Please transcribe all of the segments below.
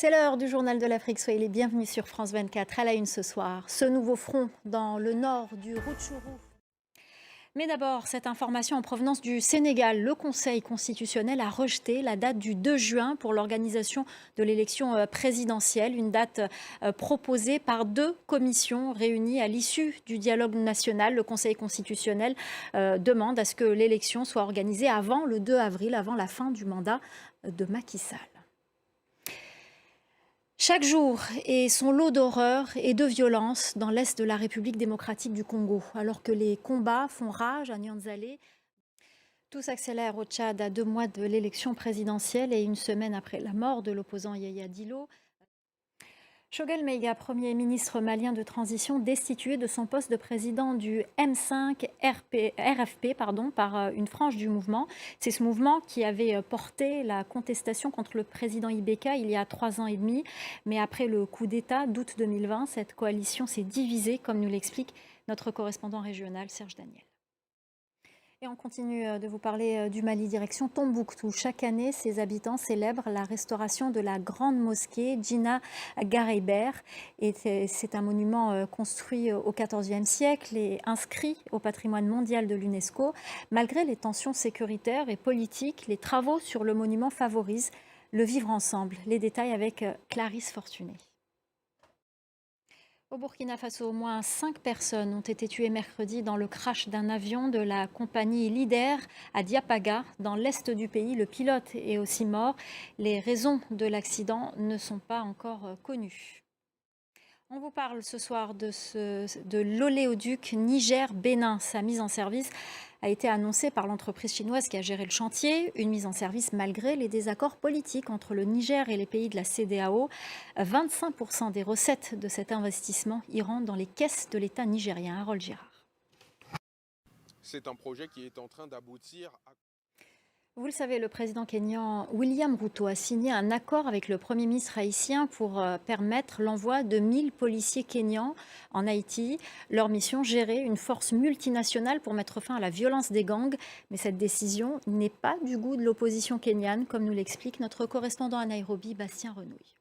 C'est l'heure du journal de l'Afrique. Soyez les bienvenus sur France 24 à la une ce soir. Ce nouveau front dans le nord du Rutshuru. Mais d'abord, cette information en provenance du Sénégal. Le Conseil constitutionnel a rejeté la date du 2 juin pour l'organisation de l'élection présidentielle, une date proposée par deux commissions réunies à l'issue du dialogue national. Le Conseil constitutionnel demande à ce que l'élection soit organisée avant le 2 avril, avant la fin du mandat de Macky Sall. Chaque jour est son lot d'horreur et de violence dans l'est de la République démocratique du Congo. Alors que les combats font rage à Nyanzale, tout s'accélère au Tchad à 2 mois de l'élection présidentielle et une semaine après la mort de l'opposant Yaya Dillo. Choguel Maïga, Premier ministre malien de transition, destitué de son poste de président du M5 RFP par une frange du mouvement. C'est ce mouvement qui avait porté la contestation contre le président Ibeka il y a 3 ans et demi. Mais après le coup d'État d'août 2020, cette coalition s'est divisée, comme nous l'explique notre correspondant régional Serge Daniel. Et on continue de vous parler du Mali, direction Tombouctou. Chaque année, ses habitants célèbrent la restauration de la grande mosquée Djina Gareybert. C'est un monument construit au XIVe siècle et inscrit au patrimoine mondial de l'UNESCO. Malgré les tensions sécuritaires et politiques, les travaux sur le monument favorisent le vivre ensemble. Les détails avec Clarisse Fortuné. Au Burkina Faso, au moins 5 personnes ont été tuées mercredi dans le crash d'un avion de la compagnie Leader à Diapaga, dans l'est du pays. Le pilote est aussi mort. Les raisons de l'accident ne sont pas encore connues. On vous parle ce soir de l'oléoduc Niger-Bénin. Sa mise en service a été annoncée par l'entreprise chinoise qui a géré le chantier. Une mise en service malgré les désaccords politiques entre le Niger et les pays de la CEDEAO. 25% des recettes de cet investissement iront dans les caisses de l'État nigérien. Harold Girard. C'est un projet qui est en train d'aboutir à... Vous le savez, le président kényan William Ruto a signé un accord avec le Premier ministre haïtien pour permettre l'envoi de 1000 policiers kenyans en Haïti. Leur mission, gérer une force multinationale pour mettre fin à la violence des gangs. Mais cette décision n'est pas du goût de l'opposition kenyane, comme nous l'explique notre correspondant à Nairobi, Bastien Renouille.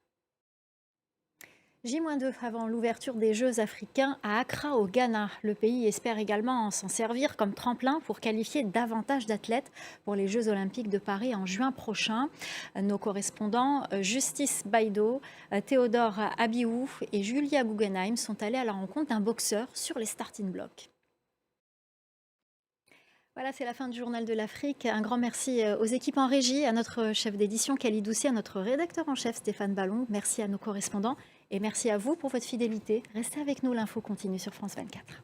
J-2 avant l'ouverture des Jeux africains à Accra au Ghana. Le pays espère également s'en servir comme tremplin pour qualifier davantage d'athlètes pour les Jeux olympiques de Paris en juin prochain. Nos correspondants Justice Baido, Théodore Abiou et Julia Guggenheim sont allés à la rencontre d'un boxeur sur les starting blocks. Voilà, c'est la fin du Journal de l'Afrique. Un grand merci aux équipes en régie, à notre chef d'édition Khalid Doucet, à notre rédacteur en chef Stéphane Ballon. Merci à nos correspondants et merci à vous pour votre fidélité. Restez avec nous, l'info continue sur France 24.